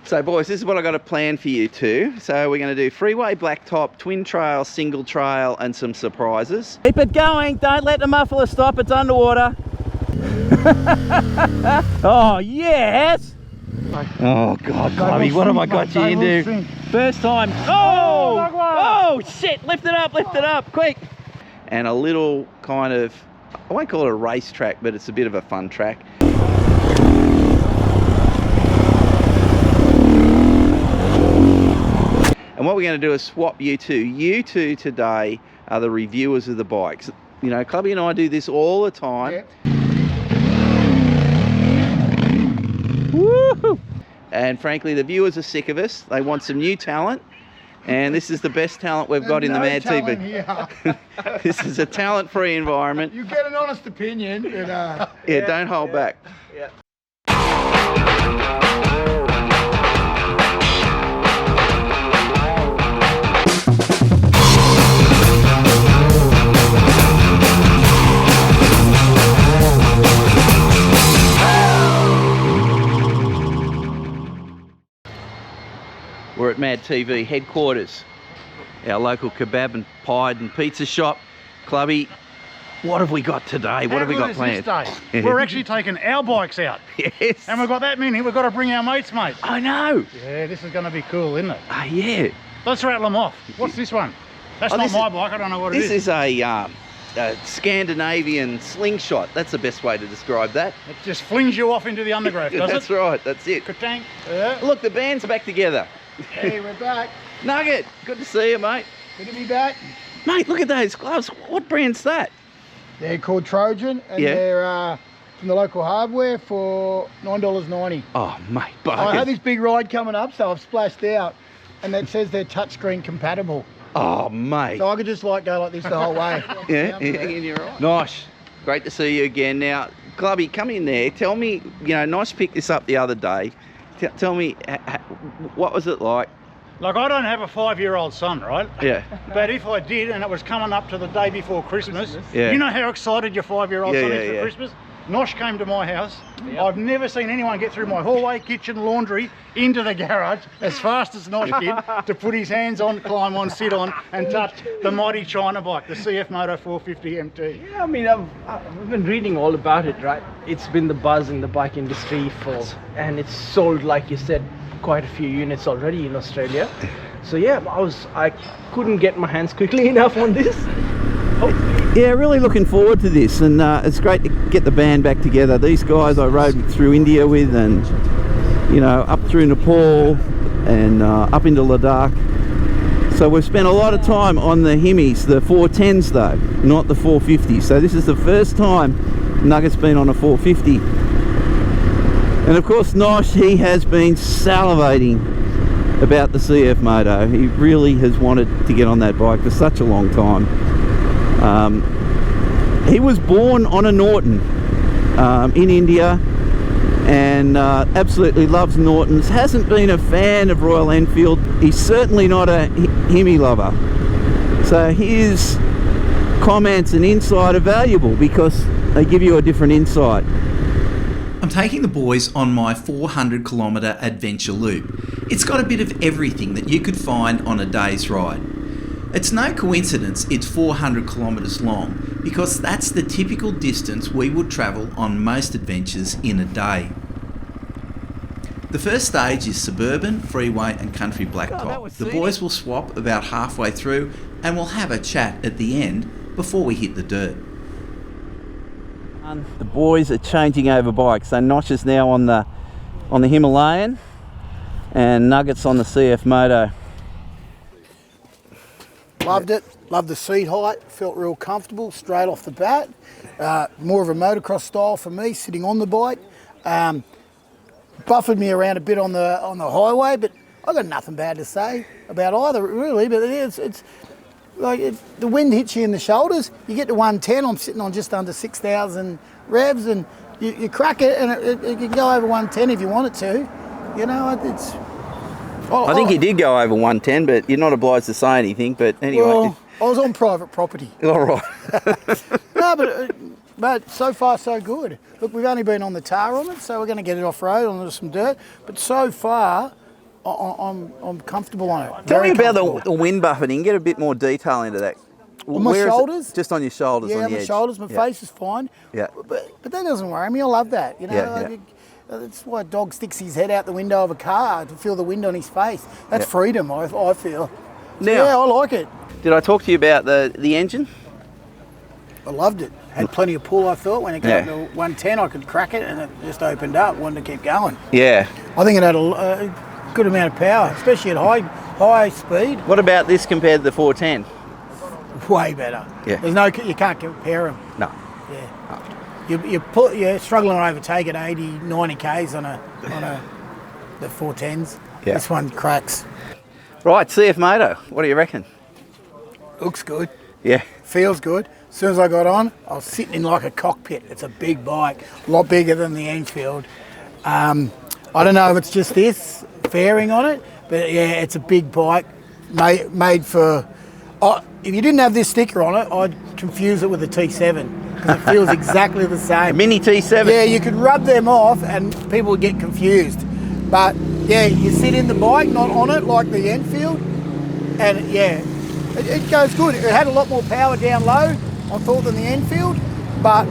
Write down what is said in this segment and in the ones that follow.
So boys, this is what I got a plan for you two. So we're going to do freeway blacktop, twin trail, single trail, and some surprises. Keep it going, don't let the muffler stop, it's underwater. Oh yes! Oh God, Clubby, what have I got you into? First time. Oh! Oh shit, lift it up, quick. And a little kind of, I won't call it a race track, but it's a bit of a fun track. And what we're going to do is swap you two. You two today are the reviewers of the bikes. You know, Clubby and I do this all the time. Yep. Woo! And frankly, the viewers are sick of us. They want some new talent. And this is the best talent we've got in the Mad TV. This is a talent-free environment. You get an honest opinion. And, yeah, don't hold back. Yeah. We're at Mad TV headquarters, our local kebab and pie and pizza shop. Clubby, what have we got today? What have we got planned? We're actually taking our bikes out. Yes. And we've got that many, we've got to bring our mates, mate. I know. Yeah, this is going to be cool, isn't it? Oh, yeah. Let's rattle them off. What's this one? That's not my bike, I don't know what it is. This is a Scandinavian slingshot. That's the best way to describe that. It just flings you off into the undergrowth, does it? That's right, that's it. Ka-tank. Yeah. Look, the band's back together. Hey, we're back. Nugget, good to see you, mate. Good to be back. Mate, look at those gloves. What brand's that? They're called Trojan, and they're from the local hardware for $9.90. Oh, mate, I had this big ride coming up, so I've splashed out, and that says they're touchscreen compatible. Oh, mate. So I could just go like this the whole way. Yeah, you're right. Nosh, great to see you again. Now, Clubby, come in there. Tell me, you know, Nosh picked this up the other day. Tell me, what was it like? Like, I don't have a 5-year-old son, right? Yeah. But if I did, and it was coming up to the day before Christmas, yeah. You know how excited your 5-year-old son is for Christmas? Nosh came to my house. Yep. I've never seen anyone get through my hallway, kitchen, laundry, into the garage as fast as Nosh did to put his hands on, climb on, sit on, and touch the mighty China bike, the CFMOTO 450 MT. Yeah, I mean, I've been reading all about it, right? It's been the buzz in the bike industry and it's sold, like you said, quite a few units already in Australia. So yeah, I couldn't get my hands quickly enough on this. Yeah, really looking forward to this, and it's great to get the band back together. These guys I rode through India with, and you know, up through Nepal and up into Ladakh. So we've spent a lot of time on the Himis, the 410s though, not the 450s. So this is the first time Nugget's been on a 450. And of course Nosh, he has been salivating about the CFMOTO. He really has wanted to get on that bike for such a long time. He was born on a Norton in India, and absolutely loves Nortons. Hasn't been a fan of Royal Enfield. He's certainly not a Hemi lover. So his comments and insight are valuable because they give you a different insight. I'm taking the boys on my 400-kilometre adventure loop. It's got a bit of everything that you could find on a day's ride. It's no coincidence it's 400 kilometres long, because that's the typical distance we would travel on most adventures in a day. The first stage is suburban, freeway and country blacktop. The boys will swap about halfway through and we'll have a chat at the end before we hit the dirt. The boys are changing over bikes. So Nosh is now on the Himalayan and Nugget's on the CFMOTO. Loved it, loved the seat height, felt real comfortable straight off the bat. More of a motocross style for me, sitting on the bike. Buffered me around a bit on the highway, but I got nothing bad to say about either really. But it's like the wind hits you in the shoulders. You get to 110. I'm sitting on just under 6,000 revs, and you crack it, and it can go over 110 if you want it to. You know, it's. I think he did go over 110, but you're not obliged to say anything. But anyway, well, I was on private property. All right. No, but so far so good. Look, we've only been on the tar on it, so we're going to get it off road onto some dirt. But so far, I'm comfortable on it. Tell me Very about comfortable. the wind buffeting. Get a bit more detail into that. On my Where is it? shoulders? Just on your shoulders, Yeah, on the my edge. shoulders, my Yeah. face is fine. Yeah. But that doesn't worry me. I love that. You know, Yeah, like, yeah. that's why a dog sticks his head out the window of a car to feel the wind on his face. That's Yeah. freedom, I feel. So, Now- yeah, I like it. Did I talk to you about the engine? I loved it. Had plenty of pull, I thought. When it got Yeah. up to 110, I could crack it, and it just opened up. Wanted to keep going. Yeah. I think it had a good amount of power, especially at high speed. What about this compared to the 410? Way better. Yeah. You can't compare them. No. Yeah. You're struggling to overtake at 80, 90 k's on the 410s. Yeah. This one cracks. Right, CFMOTO. What do you reckon? Looks good. Yeah. Feels good. As soon as I got on, I was sitting in like a cockpit. It's a big bike, a lot bigger than the Enfield. I don't know if it's just this fairing on it, but yeah, it's a big bike made for. If you didn't have this sticker on it, I'd confuse it with a T7 because it feels exactly the A same. mini T7? Yeah, you could rub them off and people would get confused. But yeah, you sit in the bike, not on it like the Enfield, and yeah, it goes good. It had a lot more power down low, I thought, than the Enfield, but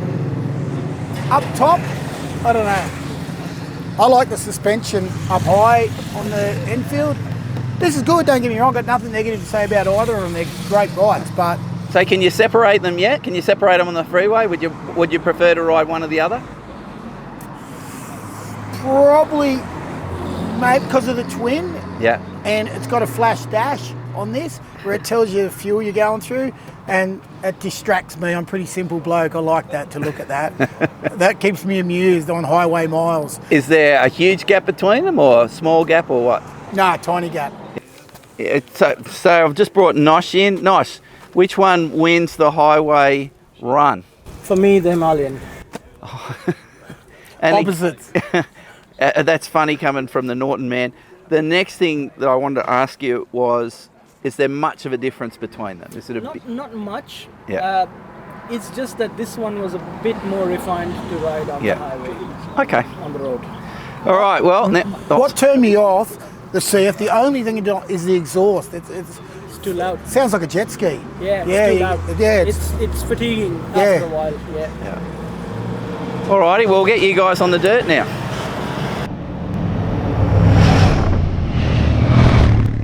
up top, I don't know. I like the suspension up high on the Enfield. This is good, don't get me wrong, I've got nothing negative to say about either of them. They're great bikes, but So can you separate them yet? Can you separate them on the freeway? Would you prefer to ride one or the other? probably maybe because of the twin. Yeah. And it's got a flash dash on this where it tells you the fuel you're going through, and it distracts me. I'm a pretty simple bloke. I like that, to look at that. That keeps me amused on highway miles. Is there a huge gap between them or a small gap or what? No, tiny gap. Yeah, so I've just brought Nosh in. Nosh, which one wins the highway run? For me, the Himalayan. And Opposites. That's funny coming from the Norton man. The next thing that I wanted to ask you was, is there much of a difference between them? Is it Not much. Yeah. It's just that this one was a bit more refined to ride on Yeah. the highway, Okay. on the road. All right. Well, What turned me off the CF, the only thing it don't is the exhaust. It's too loud. It sounds like a jet ski. Yeah, it's Yeah, too you- loud. yeah, It's fatiguing Yeah. after a while. Yeah. all righty. We'll get you guys on the dirt now.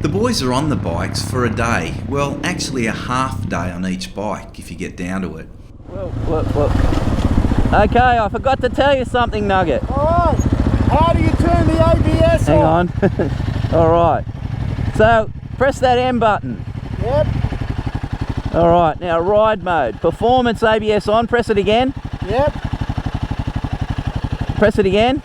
The boys are on the bikes for a day. Well, actually a half day on each bike if you get down to it. Well. Okay, I forgot to tell you something, Nugget. All right. How do you turn the ABS Hang on? on. All right. So press that M button. Yep. All right. Now ride mode. Performance ABS on. Press it again. Yep. Press it again.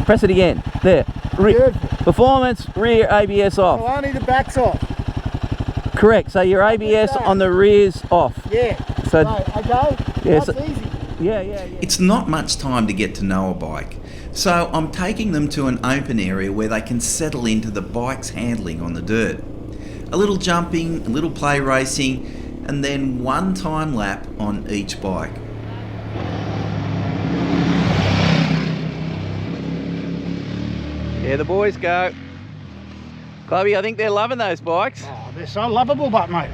Press it again. There. Good. Performance rear ABS off. Well, only the back's off. Correct. So your ABS that? on the rear's off. Yeah. So Right, okay. Yeah, That's so- easy. yeah. It's not much time to get to know a bike, so I'm taking them to an open area where they can settle into the bike's handling on the dirt. A little jumping, a little play racing, and then one time lap on each bike. Yeah, the boys go. Clubby, I think they're loving those bikes. Oh, they're so lovable, but mate.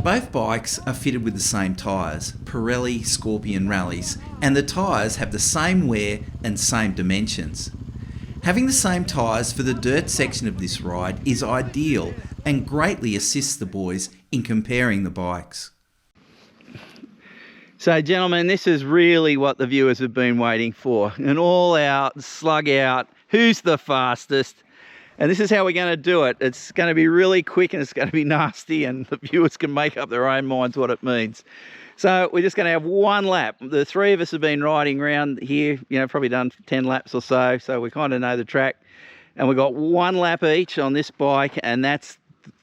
Both bikes are fitted with the same tyres, Pirelli Scorpion Rallies, and the tyres have the same wear and same dimensions. Having the same tyres for the dirt section of this ride is ideal and greatly assists the boys in comparing the bikes. So, gentlemen, this is really what the viewers have been waiting for. An all-out, slug-out, who's the fastest? And this is how we're going to do it. It's going to be really quick and it's going to be nasty, and the viewers can make up their own minds what it means. So we're just going to have one lap. The three of us have been riding around here, probably done 10 laps or so. So we kind of know the track. And we've got one lap each on this bike, and that's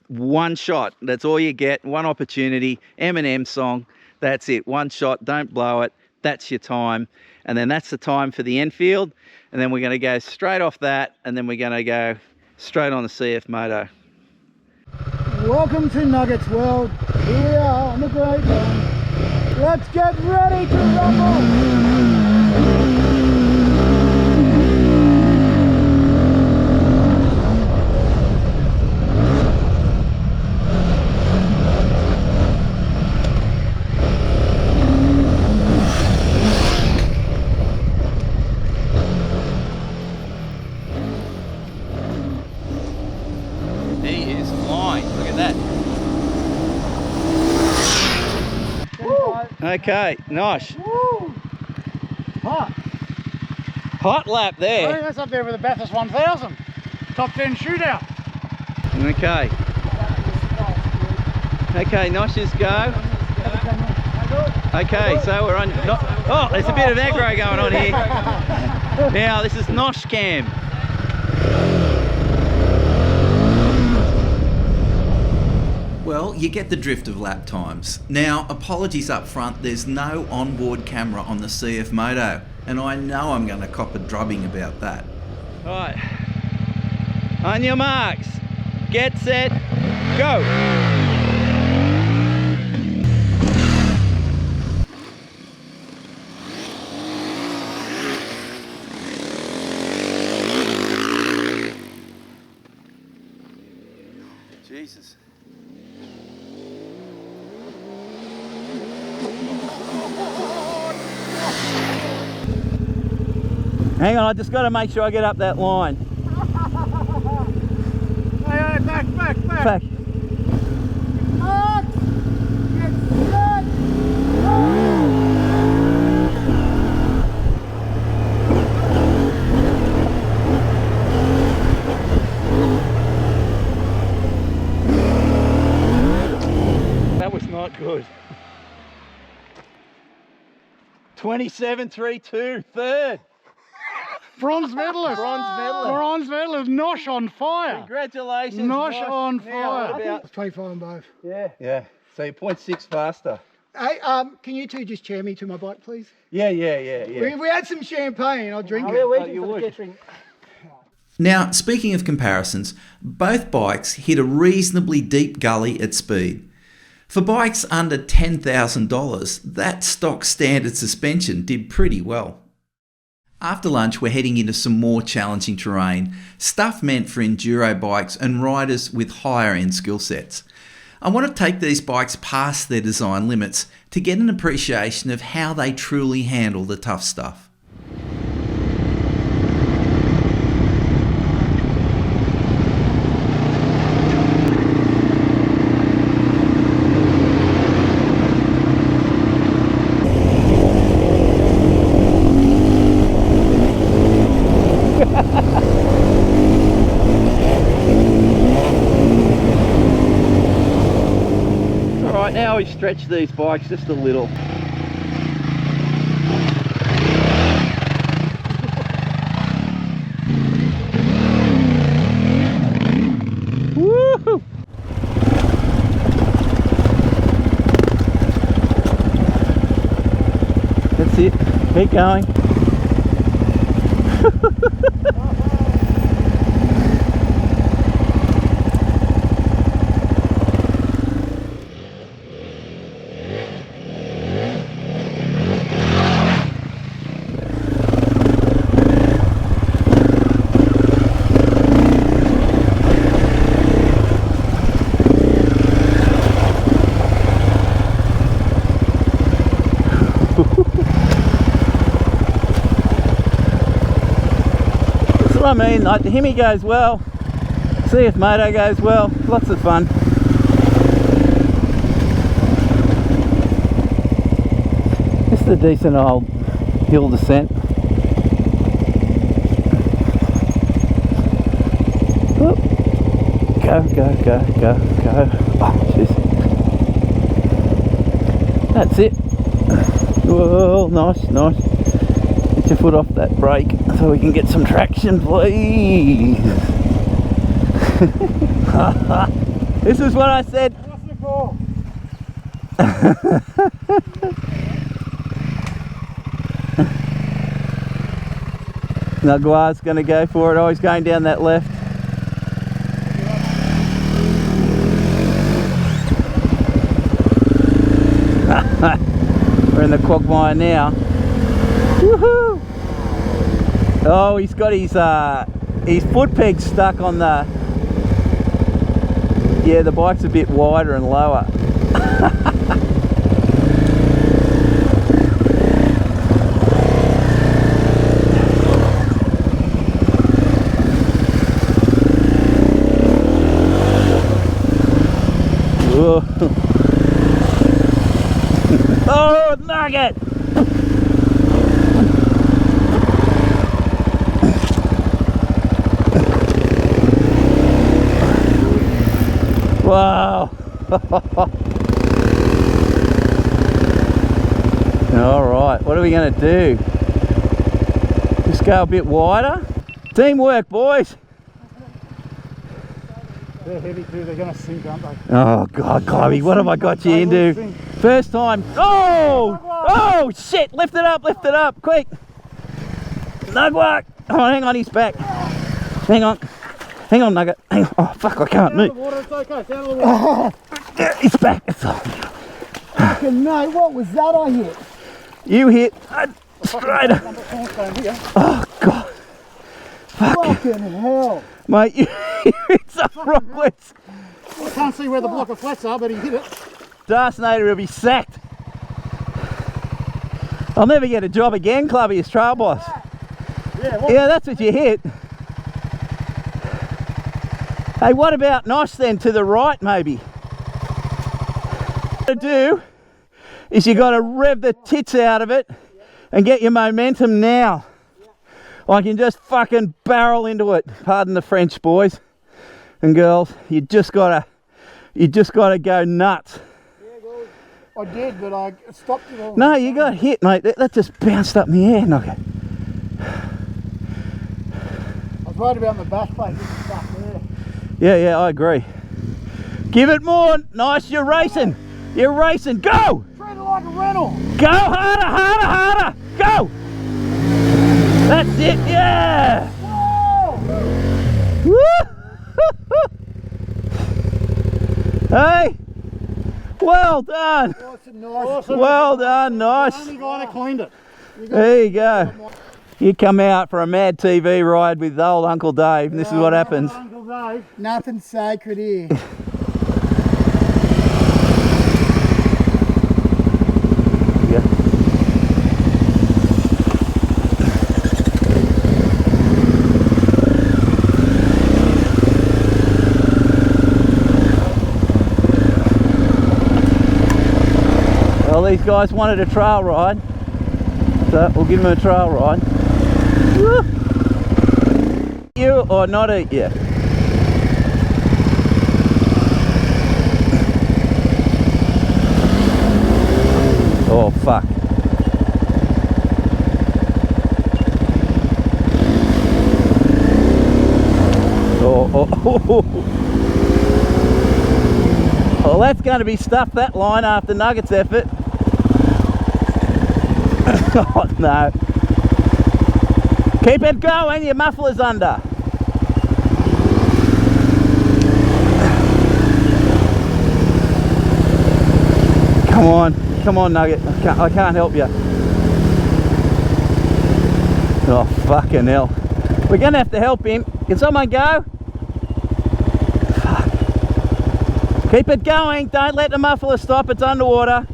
one shot. That's all you get. One opportunity. Eminem song. That's it. One shot. Don't blow it. That's your time. and then that's the time for the Enfield, and then we're going to go straight off that, and then we're going to go straight on the CFMOTO. Welcome to Nuggets World. Here we are on the great one. Let's get ready to rumble. He is flying. Look at that. Okay, Nosh. Woo! Hot. Hot lap I there. think that's up there with the Bathurst 1000. Top 10 shootout. Okay. Okay, Nosh's go. Okay, so we're on. Oh, there's a bit of aggro going on here. Now, this is Nosh cam. Well, you get the drift of lap times. Now, apologies up front, there's no onboard camera on the CFMOTO, and I know I'm going to cop a drubbing about that. Right. On your marks. Get set. Go. Jesus. Hang on, I just got to make sure I get up that line. Hey, back. Back. Marks. Get set. That was not good. 27.32, third. Bronze medalist. Bronze medalist. Nosh on fire. Congratulations. Nosh on fire. Now, what about? It's 25 on both. Yeah. So you're 0.6 faster. Hey, can you two just chair me to my bike, please? Yeah. We had some champagne. I'll drink it. You would. Now, speaking of comparisons, both bikes hit a reasonably deep gully at speed. For bikes under $10,000, that stock standard suspension did pretty well. After lunch, we're heading into some more challenging terrain, stuff meant for enduro bikes and riders with higher end skill sets. I want to take these bikes past their design limits to get an appreciation of how they truly handle the tough stuff. Alright, now we stretch these bikes just a little. Woo! That's it. Keep going. I mean, like the Hemi goes well, CFMOTO goes well, lots of fun. Just a decent old hill descent. Whoop. Go. Oh, jeez. That's it. Whoa, nice. Get your foot off that brake so we can get some traction, please. This is what I said. What's the ball? Nugget's going to go for it. Oh, he's going down that left. We're in the quagmire now. Woohoo! Oh, he's got his foot peg stuck on the... Yeah, the bike's a bit wider and lower. Oh, Nugget! Wow! Alright, what are we going to do? Just go a bit wider? Teamwork, boys! They're heavy too, they're going to sink, aren't they? Oh God, Clubby, what have I got you into? First time. Oh! Oh shit! Lift it up, quick! Nugget! Oh, hang on, he's back. Hang on, Nugget. Hang on. Oh fuck, I can't move. It's okay, down the water. He's back. It's all. Fucking no, what was that I hit? You hit straight. Oh God. Fucking hell. Mate, you hit some rocklets. I can't see where the block of flats are, but he hit it. Darcenator will be sacked. I'll never get a job again, Clubby, as trail boss. Yeah, that's what you hit. Hey, what about Nosh then, to the right maybe? What you got to do is you got to rev the tits out of it and get your momentum now. I can just fucking barrel into it. Pardon the French, boys and girls. You just gotta go nuts. I did, but I stopped it all. No, you got hit, mate. That just bounced up in the air, Nugget. I was worried about my back plate getting stuck there. Yeah, I agree. Give it more. Nice, you're racing. You're racing. Go! Treat it like a rental. Go harder. Go! That's it, yeah! Woo! Hey! Well done! Awesome. Well done, nice. The only guy that cleaned it. There you go. You come out for a mad TV ride with old Uncle Dave, and this is what happens. Uncle Dave. Nothing sacred here. Well, these guys wanted a trail ride, so we'll give them a trail ride. Woo! You or not eat you? Oh fuck. Oh. Well, that's going to be stuffed, that line, after Nugget's effort. Oh no. Keep it going, your muffler's under. Come on Nugget, I can't help you. Oh fucking hell. We're going to have to help him. Can someone go? Fuck. Keep it going, don't let the muffler stop, it's underwater.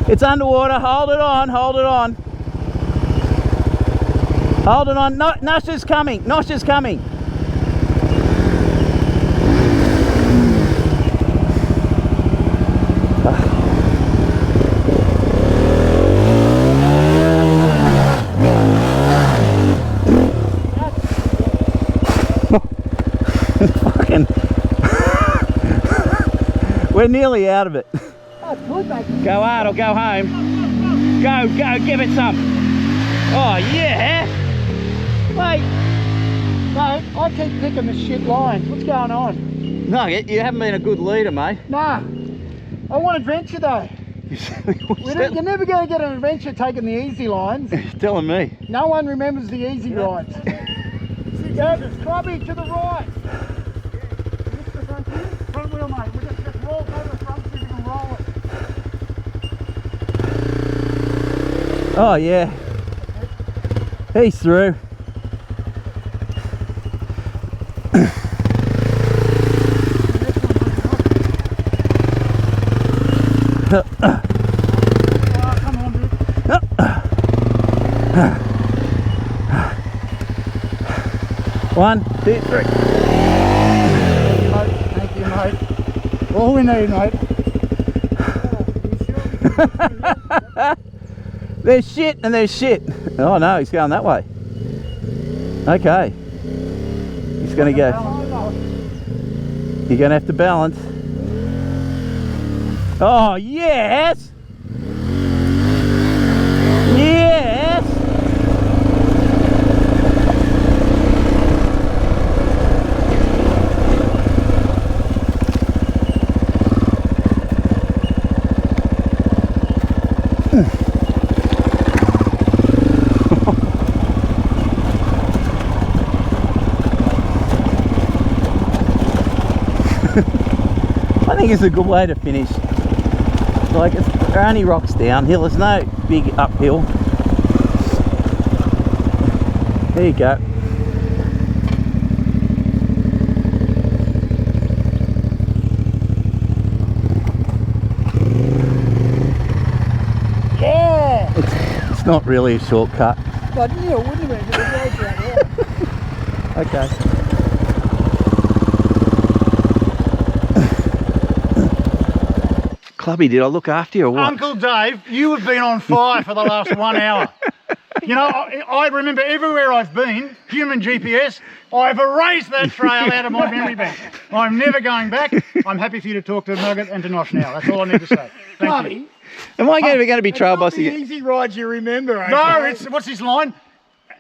It's underwater, hold it on. Hold it on, Nosh is coming, Fucking. We're nearly out of it. Go hard or go home. Go, give it some. Oh yeah. Mate, no, I keep picking the shit lines. What's going on? Nugget, you haven't been a good leader, mate. Nah, I want adventure though. You're never going to get an adventure taking the easy lines. Telling me. No one remembers the easy rides. Go to Clubby to the right. Lift the front here. Front wheel, mate. We'll just roll over the front so you can roll it. Oh yeah. He's through. Come on, dude. One, two, three. Thank you, mate. All we need, mate. There's shit and there's shit. Oh no, he's going that way. Okay. He's going to go. You're going to have to balance. Oh, yes! Yes! I think it's a good way to finish. Like, it's only rocks downhill, there's no big uphill. There you go. Yeah! It's not really a shortcut. But you know, wouldn't it? The roads around here. Okay. Clubby, did I look after you or what? Uncle Dave, you have been on fire for the last 1 hour. You know, I remember everywhere I've been, human GPS, I've erased that trail out of my memory bank. I'm never going back. I'm happy for you to talk to Nugget and to Nosh now. That's all I need to say. Thank you. Am I going to be trail boss The again? easy rides you remember, eh? No, it's, what's his line?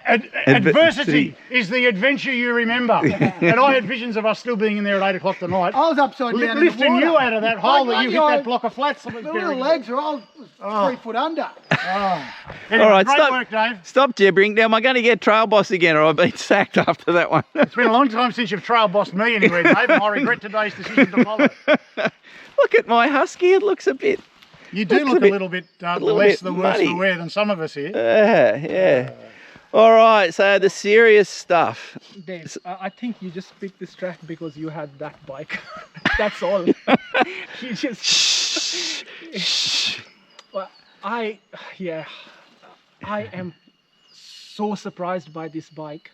Adversity is the adventure you remember. And I had visions of us still being in there at 8 o'clock tonight. I was upside down in the Lifting water. you out of that hole that you hit lucky that block of flats. The little legs are all 3 foot under. Anyway, All right, great stop. work, Dave. Stop gibbering. Now, am I going to get trail boss again, or I've been sacked after that one? It's been a long time since you've trail bossed me anywhere, Dave, and I regret today's decision to follow. Look at my husky. It looks a bit. You do look a little bit less the worse muddy. for wear than some of us here. Yeah. All right. So the serious stuff. Dave, I think you just picked this track because you had that bike. That's all. You just. Shh. Well, I am so surprised by this bike.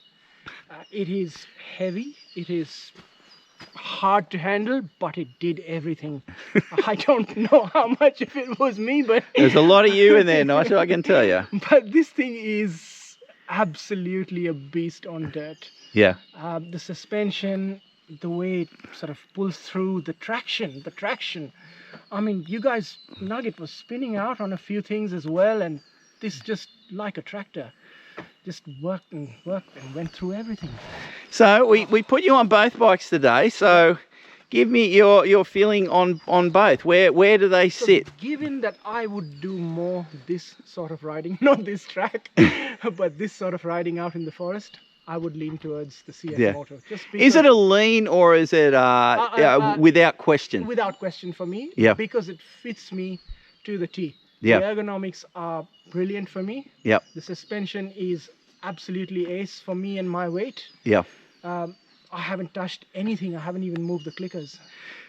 It is heavy. It is hard to handle, but it did everything. I don't know how much of it was me, but There's a lot of you in there, Nosh, I can tell you. but this thing is absolutely a beast on dirt. Yeah. The suspension, the way it sort of pulls through, the traction. I mean, you guys, Nugget was spinning out on a few things as well, and this just like a tractor, just worked and went through everything. So we put you on both bikes today. So give me your feeling on both. Where do they sit? So given that I would do more this sort of riding, not this track, but this sort of riding out in the forest, I would lean towards the CFMOTO. Just Is it a lean or is it without question? Without question for me. Yeah. Because it fits me to the T. Yeah. The ergonomics are brilliant for me. Yep. The suspension is absolutely ace for me and my weight. Yeah. I haven't touched anything. I haven't even moved the clickers.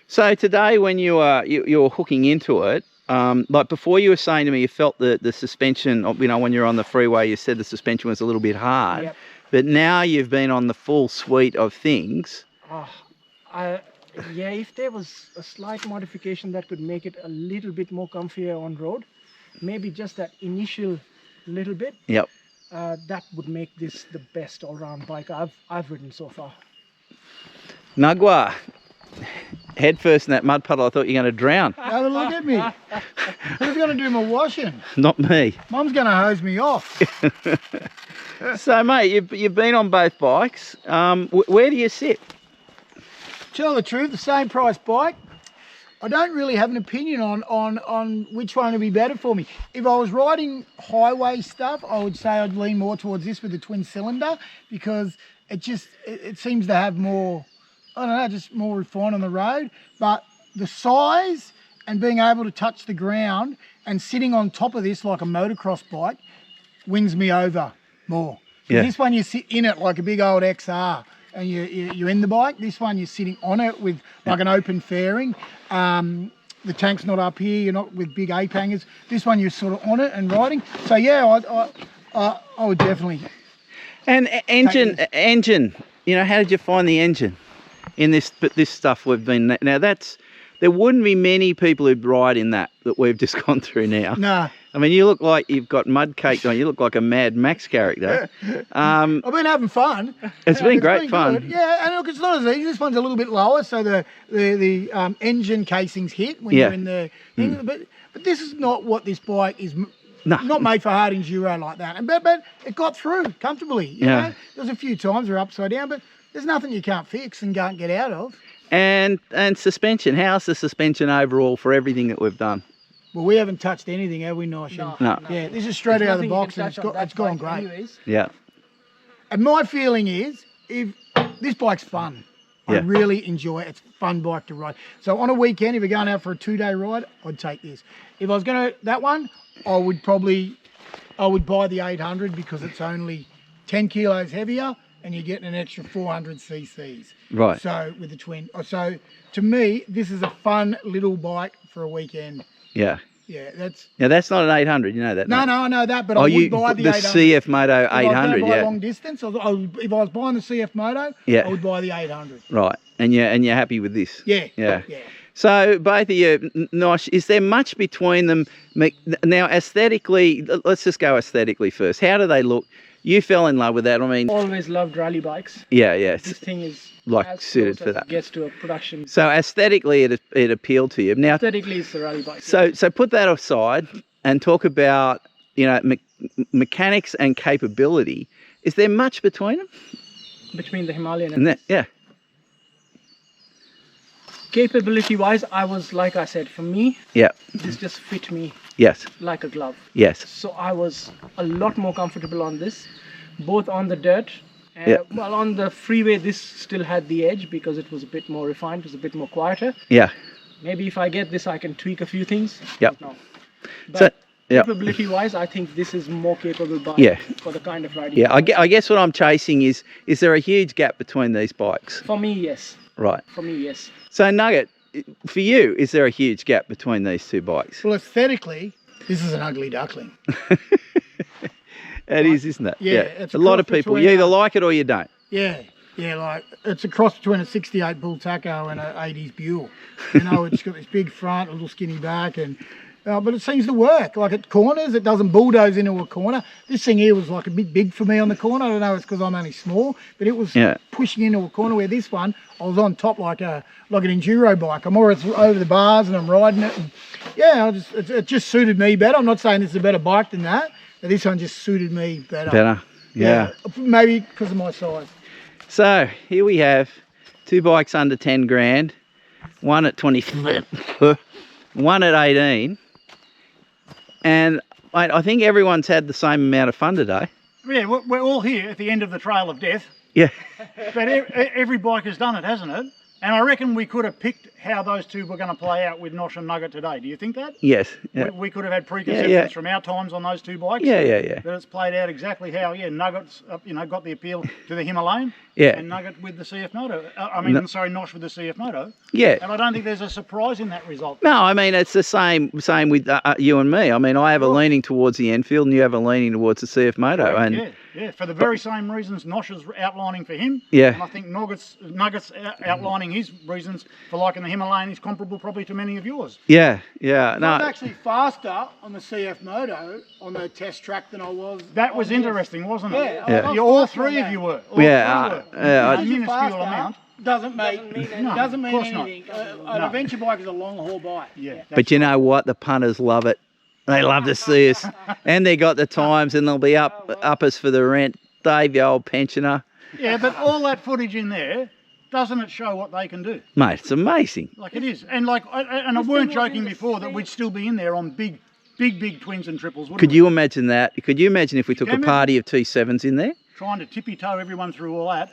So today, when you were hooking into it, like before, you were saying to me you felt the suspension. You know, when you're on the freeway, you said the suspension was a little bit hard. Yep. But now you've been on the full suite of things. Yeah, if there was a slight modification that could make it a little bit more comfier on road, maybe just that initial little bit. Yep. That would make this the best all-round bike I've ridden so far. Nugwa, head first in that mud puddle. I thought you were going to drown. Have a look at me. Who's going to do my washing? Not me. Mum's going to hose me off. So, mate, you've been on both bikes. Where do you sit? Tell the truth, the same price bike. I don't really have an opinion on which one would be better for me. If I was riding highway stuff, I would say I'd lean more towards this with the twin cylinder, because it seems to have more, I don't know, just more refine on the road. But the size and being able to touch the ground and sitting on top of this like a motocross bike wins me over more. Yeah. This one you sit in it like a big old XR and you're in the bike. This one you're sitting on it with like an open fairing. The tank's not up here, you're not with big ape hangers. This one you're sort of on it and riding. So yeah, I would definitely. And engine, you know, how did you find the engine in this stuff we've been, now there wouldn't be many people who'd ride in that we've just gone through now. No. I mean, you look like you've got mud caked on. You look like a Mad Max character. I've been having fun. It's been great fun. Good. Yeah, and look, it's not as easy. This one's a little bit lower, so the engine casings hit when you're in the thing. But this is not what this bike is. Not made for hard enduro like that. And but it got through comfortably. You know? There's a few times we're upside down, but there's nothing you can't fix and can't get out of. And suspension. How's the suspension overall for everything that we've done? Well, we haven't touched anything, have we, Nosh? No. Yeah, this is straight out of the box, and it's gone great. Anyways. Yeah. And my feeling is, if this bike's fun, I really enjoy it. It's a fun bike to ride. So on a weekend, if we're going out for a 2-day ride, I'd take this. If I was going to that one, I would buy the 800 because it's only 10 kilos heavier, and you're getting an extra 400 cc's. Right. So with the twin. So to me, this is a fun little bike for a weekend. Yeah. Yeah, that's. Now that's not an 800. You know that. No, mate? I know that, but I would buy the 800. The CFMOTO 800. If I was yeah. long distance, if I was buying the CFMOTO, I would buy the 800. Right, and you're happy with this. Yeah. Yeah. So both of you, Nosh, is there much between them? Now aesthetically, let's just go aesthetically first. How do they look? You fell in love with that. I mean, Always loved rally bikes. yeah. This thing is Like as suited close for as that. It gets to a production. So aesthetically, it appealed to you. Now, Aesthetically, it's a rally bike. so put that aside and talk about, you know, mechanics and capability. Is there much between them? Between the Himalayan And and yeah. capability-wise, I was, like I said, for me, Yeah. this just fit me Yes. like a glove. Yes. So I was a lot more comfortable on this, both on the dirt. Well, on the freeway, this still had the edge because it was a bit more refined, it was a bit more quieter. Yeah. Maybe if I get this, I can tweak a few things. Yep. No. So, But capability-wise, I think this is more capable bike for the kind of riding. Yeah. I guess what I'm chasing is there a huge gap between these bikes? For me, yes. Right. For me, yes. So Nugget, for you, is there a huge gap between these two bikes? Well, aesthetically, this is an ugly duckling. It is, isn't it? Yeah, it's a lot of cross people, between you either like it or you don't. Yeah, like it's a cross between a 68 Bull Taco and an 80s Buell. You know, it's got this big front, a little skinny back, and but it seems to work. Like at corners, it doesn't bulldoze into a corner. This thing here was like a bit big for me on the corner. I don't know, it's because I'm only small, but it was pushing into a corner. Where this one, I was on top like an enduro bike. I'm always over the bars and I'm riding it. And it just suited me better. I'm not saying this is a better bike than that, but this one just suited me better. Yeah. Maybe because of my size. So here we have two bikes under 10 grand, one at 20, one at 18. And I think everyone's had the same amount of fun today. Yeah, we're all here at the end of the trail of death. Yeah. But every bike has done it, hasn't it? And I reckon we could have picked how those two were going to play out with Nosh and Nugget today. Do you think that? Yes. Yeah. We could have had preconceptions from our times on those two bikes. Yeah. That it's played out exactly how, Nugget's, got the appeal to the Himalayan. Yeah. And Nugget with the CFMOTO. Nosh with the CFMOTO. Yeah. And I don't think there's a surprise in that result. No, I mean, it's the same with you and me. I mean, I have a leaning towards the Enfield and you have a leaning towards the CFMOTO. And yeah, for the very same reasons Nosh is outlining for him. Yeah. And I think Nugget's outlining his reasons for liking the Himalayan is comparable probably to many of yours. Yeah. No. I'm actually faster on the CFMOTO on the test track than I was. That was interesting, wasn't it? Yeah. All three of you were. All Yeah, three were. I- A minuscule amount. Doesn't mean of course not. anything. An adventure bike is a long haul bike. Yeah. But you know what? The punters love it. They love to see us. And they got the times and they'll be up us for the rent. Dave, the old pensioner. Yeah, but all that footage in there doesn't it show what they can do? Mate, it's amazing. Like it is. And like, and I weren't joking before that we'd still be in there on big twins and triples, wouldn't Could we? you imagine that? Could you imagine if we took a party of T7s in there? Trying to tippy-toe everyone through all that.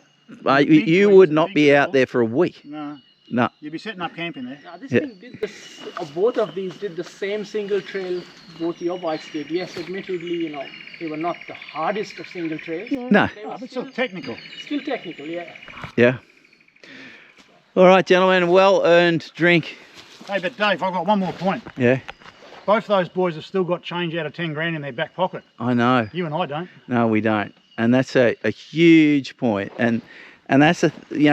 You would not be out there for a week. No. No. You'd be setting up camp in there. This thing did this, both of these did the same single trail both your bikes did. Yes, admittedly, they were not the hardest of single trails. No. They were But still technical. still technical, yeah. Yeah. All right, gentlemen, well-earned drink. Hey, but Dave, I've got one more point. Yeah, Both those boys have still got change out of 10 grand in their back pocket. I know. You and I don't. No, we don't. And that's a huge point. And that's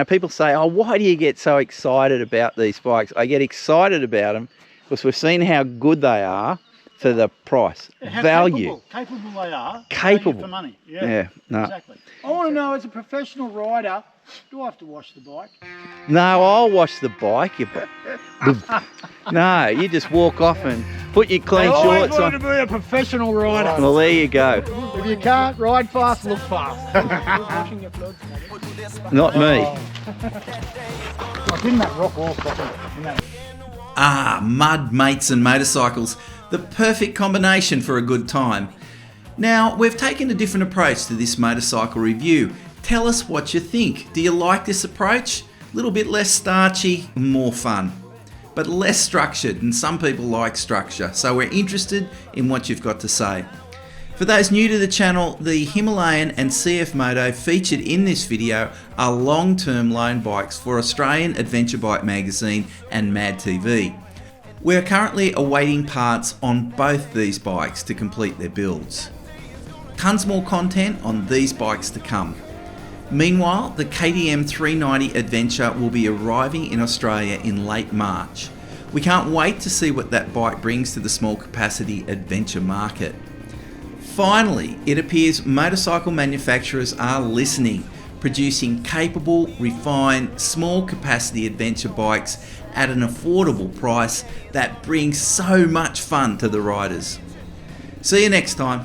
people say, oh, why do you get so excited about these bikes? I get excited about them because we've seen how good they are for the price. How Value. Capable they are. Capable. Value for money. Yeah, no. Exactly. I want to know, as a professional rider, do I have to wash the bike? No, I'll wash the bike. No, you just walk off and put your clean I always shorts wanted on. to be a professional rider. Well, there you go. If you can't ride fast, look fast. Not me. Oh, didn't that rock all properly? Mud, mates and motorcycles. The perfect combination for a good time. Now, we've taken a different approach to this motorcycle review. Tell us what you think. Do you like this approach? A little bit less starchy, more fun. But less structured, and some people like structure, so we're interested in what you've got to say. For those new to the channel, the Himalayan and CFMOTO featured in this video are long-term loan bikes for Australian Adventure Bike Magazine and Mad TV. We are currently awaiting parts on both these bikes to complete their builds. Tons more content on these bikes to come. Meanwhile, the KTM 390 Adventure will be arriving in Australia in late March. We can't wait to see what that bike brings to the small capacity adventure market. Finally, it appears motorcycle manufacturers are listening, producing capable, refined, small capacity adventure bikes at an affordable price that brings so much fun to the riders. See you next time.